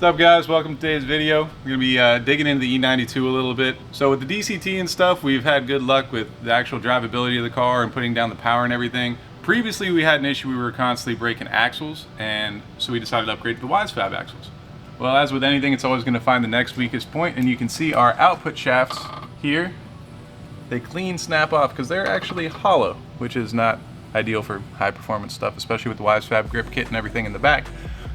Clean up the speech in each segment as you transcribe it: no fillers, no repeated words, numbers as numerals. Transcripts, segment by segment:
What's up guys, welcome to today's video. We're going to be digging into the E92 a little bit. So with the DCT and stuff, we've had good luck with the actual drivability of the car and putting down the power and everything. Previously we had an issue, we were constantly breaking axles, and so we decided to upgrade to the Wisefab axles. Well, as with anything, it's always going to find the next weakest point, and you can see our output shafts here, they clean snap off because they're actually hollow, which is not ideal for high performance stuff, especially with the Wisefab grip kit and everything in the back.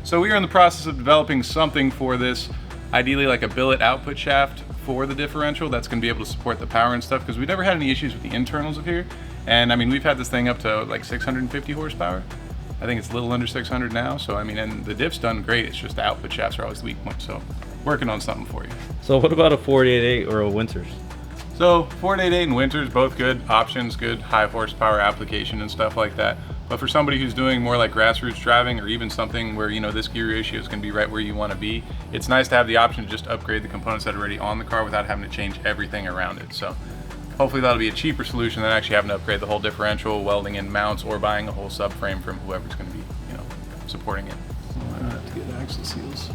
So we are in the process of developing something for this, ideally like a billet output shaft for the differential that's going to be able to support the power and stuff, because we've never had any issues with the internals of here. And I mean, we've had this thing up to like 650 horsepower. I think it's a little under 600 now. So I mean, and the diff's done great. It's just the output shafts are always the weak point. So working on something for you. So what about a 488 or a Winters? So 488 and Winters, both good options, good high horsepower application and stuff like that. But for somebody who's doing more like grassroots driving, or even something where, you know, this gear ratio is going to be right where you want to be, it's nice to have the option to just upgrade the components that are already on the car without having to change everything around it. So hopefully that'll be a cheaper solution than actually having to upgrade the whole differential, welding in mounts, or buying a whole subframe from whoever's going to be, you know, supporting it. I don't have to get axle seals.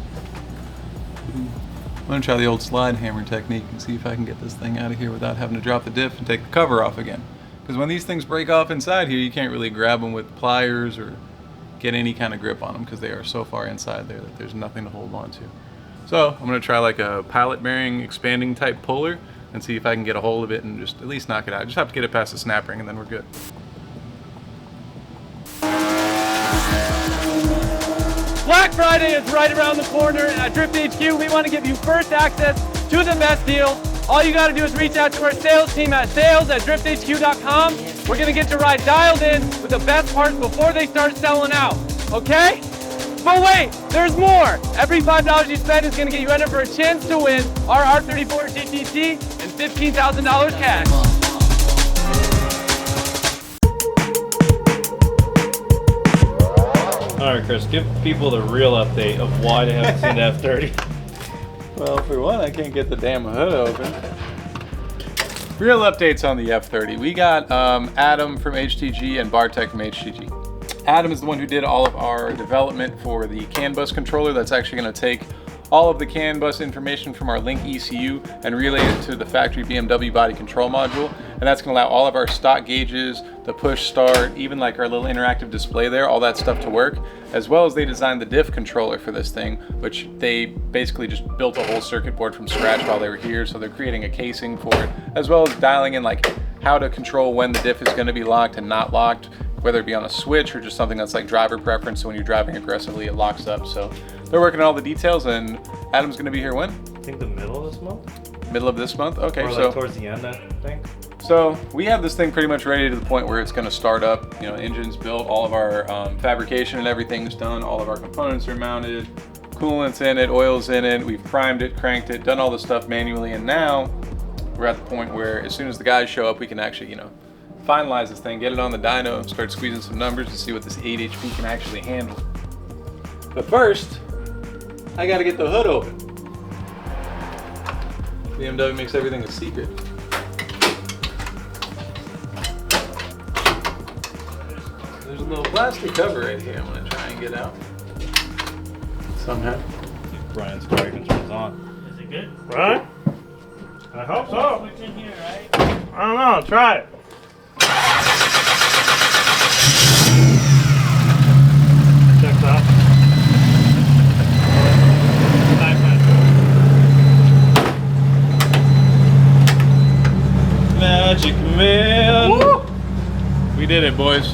I'm going to try the old slide hammer technique and see if I can get this thing out of here without having to drop the diff and take the cover off again. Because when these things break off inside here, you can't really grab them with pliers or get any kind of grip on them because they are so far inside there that there's nothing to hold on to. So I'm going to try like a pallet bearing expanding type puller and see if I can get a hold of it and just at least knock it out. Just have to get it past the snap ring and then we're good. Black Friday is right around the corner, and at Drift HQ, we want to give you first access to the best deal. All you got to do is reach out to our sales team at sales@drifthq.com. We're going to get your ride dialed in with the best parts before they start selling out, okay? But wait, there's more. Every $5 you spend is going to get you entered for a chance to win our R34 GTT and $15,000 cash. All right, Chris, give people the real update of why they haven't seen the F30. Well, for one, I can't get the damn hood open. Real updates on the F30. We got Adam from HTG and Bartek from HTG. Adam is the one who did all of our development for the CAN bus controller that's actually going to take all of the CAN bus information from our Link ECU and relay it to the factory BMW body control module. And that's going to allow all of our stock gauges, the push start, even like our little interactive display there, all that stuff to work. As well as they designed the diff controller for this thing, which they basically just built a whole circuit board from scratch while they were here. So they're creating a casing for it, as well as dialing in like how to control when the diff is going to be locked and not locked, whether it be on a switch or just something that's like driver preference. So when you're driving aggressively, it locks up. So they're working on all the details, and Adam's going to be here when? I think the middle of this month. Middle of this month? Okay, or like so towards the end, I think. So we have this thing pretty much ready to the point where it's going to start up. You know, engine's built, all of our fabrication and everything's done, all of our components are mounted, coolant's in it, oil's in it, we've primed it, cranked it, done all the stuff manually, and now we're at the point where as soon as the guys show up, we can actually, you know, finalize this thing, get it on the dyno, and start squeezing some numbers to see what this 8 HP can actually handle. But first, I got to get the hood open. BMW makes everything a secret. There's a little plastic cover right here I'm gonna try and get out. Somehow. Brian's car controls on. Is it good? Right? I hope so. Switch in here, right? I don't know, try it. Checks out. Magic man. Woo! We did it, boys.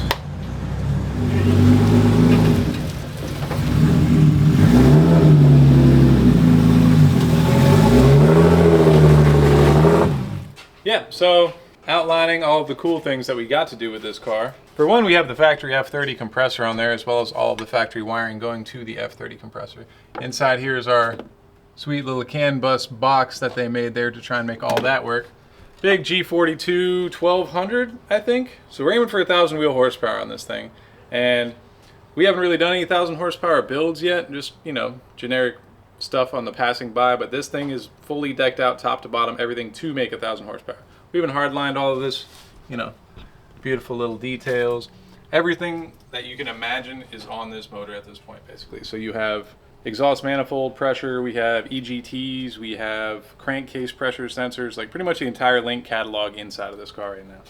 Yeah, so outlining all of the cool things that we got to do with this car. For one, we have the factory F30 compressor on there, as well as all of the factory wiring going to the F30 compressor. Inside here is our sweet little CAN bus box that they made there to try and make all that work. Big G42 1200, I think. So we're aiming for 1,000 wheel horsepower on this thing. And we haven't really done any 1,000 horsepower builds yet, just, you know, generic stuff on the passing by, but this thing is fully decked out top to bottom, everything to make 1,000 horsepower. We even hardlined all of this, you know, beautiful little details. Everything that you can imagine is on this motor at this point, basically. So you have exhaust manifold pressure, we have EGTs, we have crankcase pressure sensors, like pretty much the entire Link catalog inside of this car right now.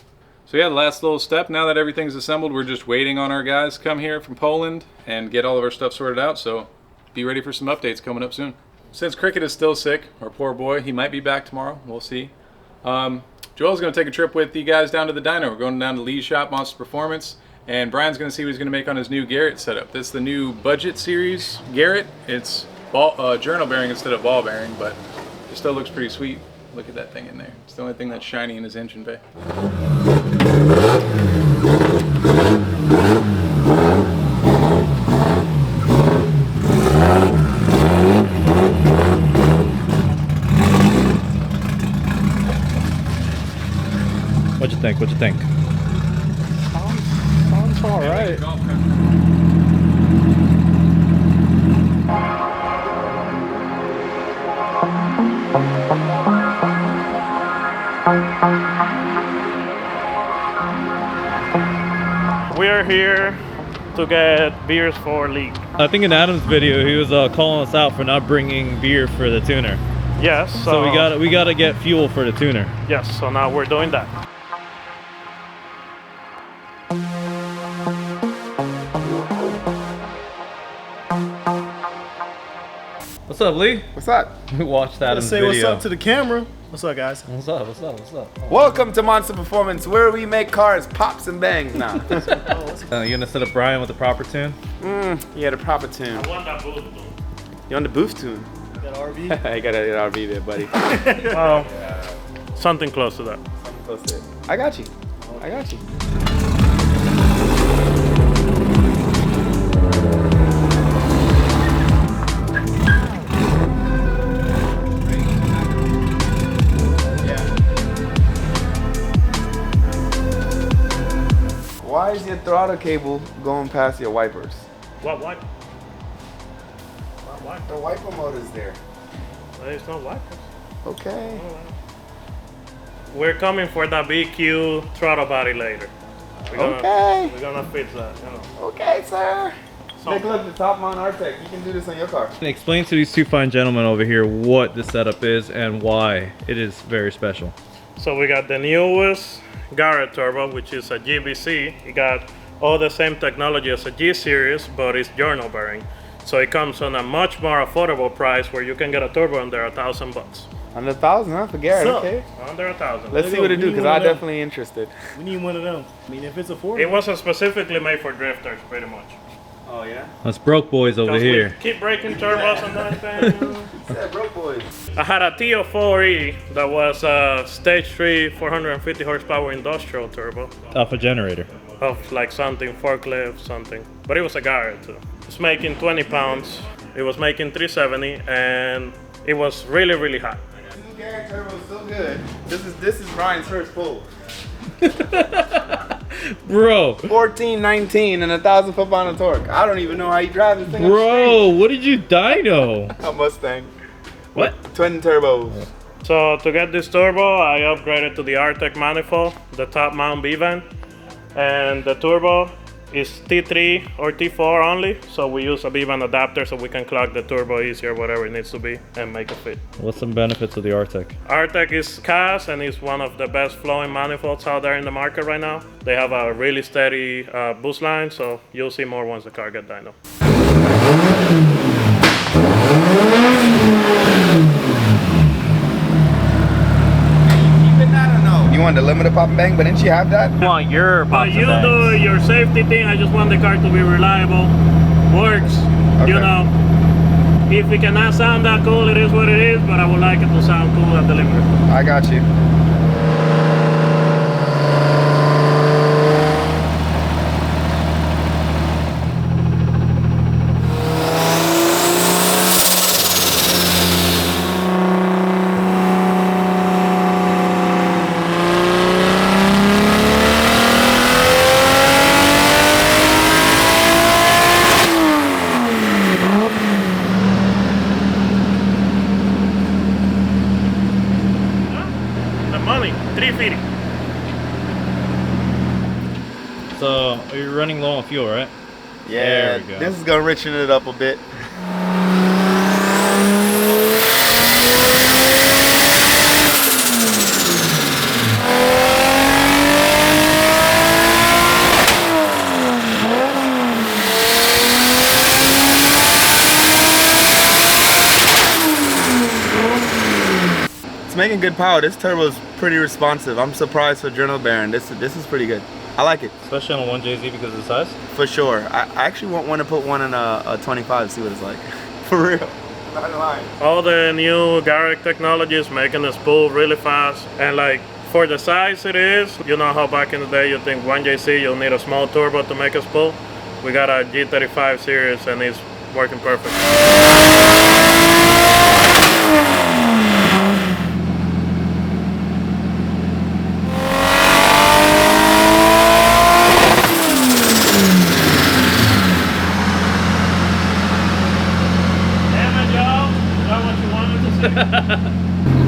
So yeah, the last little step, now that everything's assembled, we're just waiting on our guys to come here from Poland and get all of our stuff sorted out, so be ready for some updates coming up soon. Since Crickett is still sick, our poor boy, he might be back tomorrow, we'll see. Joel's going to take a trip with you guys down to the dyno. We're going down to Lee's shop, Monsta Performance, and Brian's going to see what he's going to make on his new Garrett setup. This is the new budget series Garrett. It's journal bearing instead of ball bearing, but it still looks pretty sweet. Look at that thing in there. It's the only thing that's shiny in his engine bay. What'd you think? What'd you think? Sounds all right. We're here to get beers for Lee. I think in Adam's video he was calling us out for not bringing beer for the tuner. Yes. So we gotta get fuel for the tuner. Yes. So now we're doing that. What's up, Lee? What's up? We watched Adam's Say video. what's up to the camera. What's up, guys? What's up? What's up? What's up? Welcome to Monsta Performance, where we make cars pops and bangs now. You gonna set up Brian with the proper tune? Yeah, the proper tune. I want that booth. You on the booth tune? That RV? I got an RV there, buddy. Well, something close to that. Close to it. I got you. I got you. Why is your throttle cable going past your wipers? What? The wiper motor's there. There's no wipers. Okay. We're coming for that BQ throttle body later. Okay. We're gonna fix that. You know. Okay, sir. So- Take a look at the top mount Artec. You can do this on your car. Explain to these two fine gentlemen over here what the setup is and why it is very special. So we got the newest Garrett turbo, which is a GBC. It got all the same technology as a G series, but it's journal bearing. So it comes on a much more affordable price where you can get a turbo under $1,000. Under 1,000, huh? For Garrett, What's up? okay. Under 1,000. Let's see what it do, because I'm definitely interested. We need one of them. I mean, if it's affordable. It wasn't specifically made for drifters, pretty much. Oh, yeah? Us broke boys over 'Cause we here. keep breaking turbos and that thing. Yeah, broke boys. I had a TO4E that was a stage 3 450 horsepower industrial turbo Off a generator. of like something forklift something, but it was a Garrett too. It's making 20 pounds. It was making 370 and it was really hot. This Garrett turbo is so good. This is Brian's first pull. Bro, 1419 and 1,000 foot-pound of torque. I don't even know how you drive this thing. bro, what did you dyno? A Mustang. What? Twin turbos. So to get this turbo, I upgraded to the Artec manifold, the top mount B-vent, and the turbo is T3 or T4 only, so we use a B-vent adapter so we can clock the turbo easier, whatever it needs to be, and make it fit. What's some benefits of the Artec? Artec is cast and is one of the best flowing manifolds out there in the market right now. They have a really steady boost line, so you'll see more once the car gets dyno. You want the limited pop and bang, but didn't you have that? I want your But you do your safety thing. I just want the car to be reliable, works. You Okay. know, if it cannot sound that cool, it is what it is. But I would like it to sound cool at delivery. I got you. The money, 350. So, you're running low on fuel, right? Yeah, There we go. this is gonna richen it up a bit. making good power. This turbo is pretty responsive. I'm surprised for Joel and Bryan. This is pretty good. I like it. Especially on a 1JZ because of the size? For sure. I actually want to put one in a 25, see what it's like. For real. Not lying. All the new Garrett technologies making the spool really fast, and like for the size it is, you know how back in the day you think 1JZ you'll need a small turbo to make a spool. We got a G35 series and it's working perfect.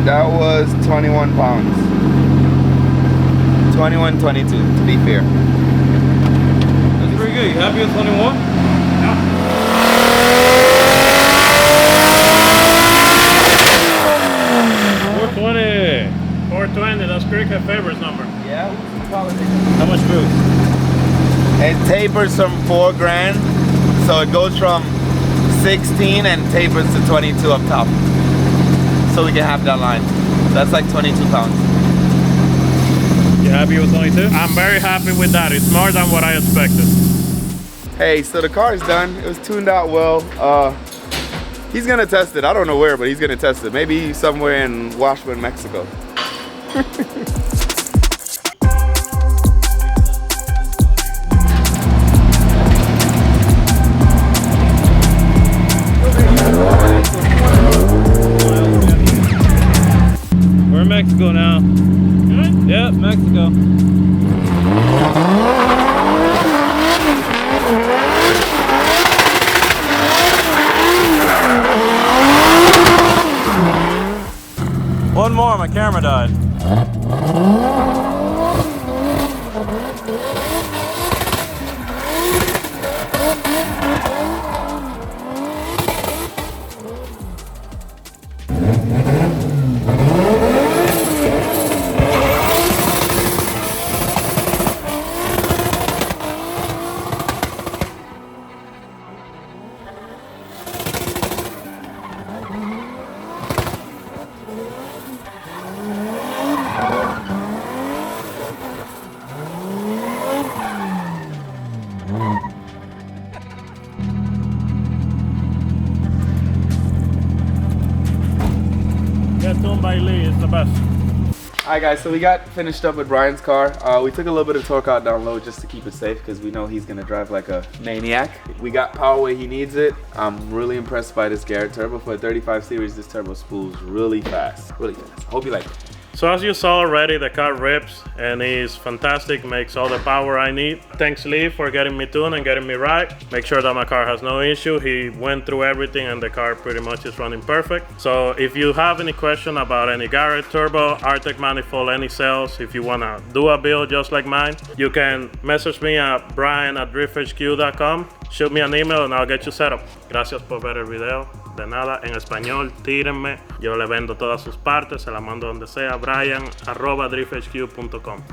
That was 21 pounds. 21, 22, to be fair. That's pretty good. You happy with 21? Yeah. 420, that's Crickett Favor's number. Yeah, How much boost? it tapers from 4 grand, so it goes from 16 and tapers to 22 up top. So we can have that line. That's like 22 pounds. You happy with 22? I'm very happy with that. It's more than what I expected. Hey, so the car is done. It was tuned out well. He's gonna test it. I don't know where, but he's gonna test it. Maybe somewhere in Washburn, Mexico. We're in Mexico now. Good? Yep, Mexico. One more, my camera died. Get tuned by Lee, it's the best. Alright guys, so we got finished up with Brian's car. We took a little bit of torque out down low just to keep it safe because we know he's gonna drive like a maniac. We got power where he needs it. I'm really impressed by this Garrett turbo. For a 35 series, this turbo spools really fast. Really fast. Hope you like it. So as you saw already, the car rips and is fantastic, makes all the power I need. Thanks Lee for getting me tuned and getting me right. Make sure that my car has no issue. He went through everything and the car pretty much is running perfect. So if you have any question about any Garrett turbo, Artec manifold, any sales, if you wanna do a build just like mine, you can message me at brian@drifthq.com. Shoot me an email and I'll get you set up. Gracias por ver el video. De nada, en español, tírenme. Yo le vendo todas sus partes, se las mando donde sea. Brian@drifthq.com.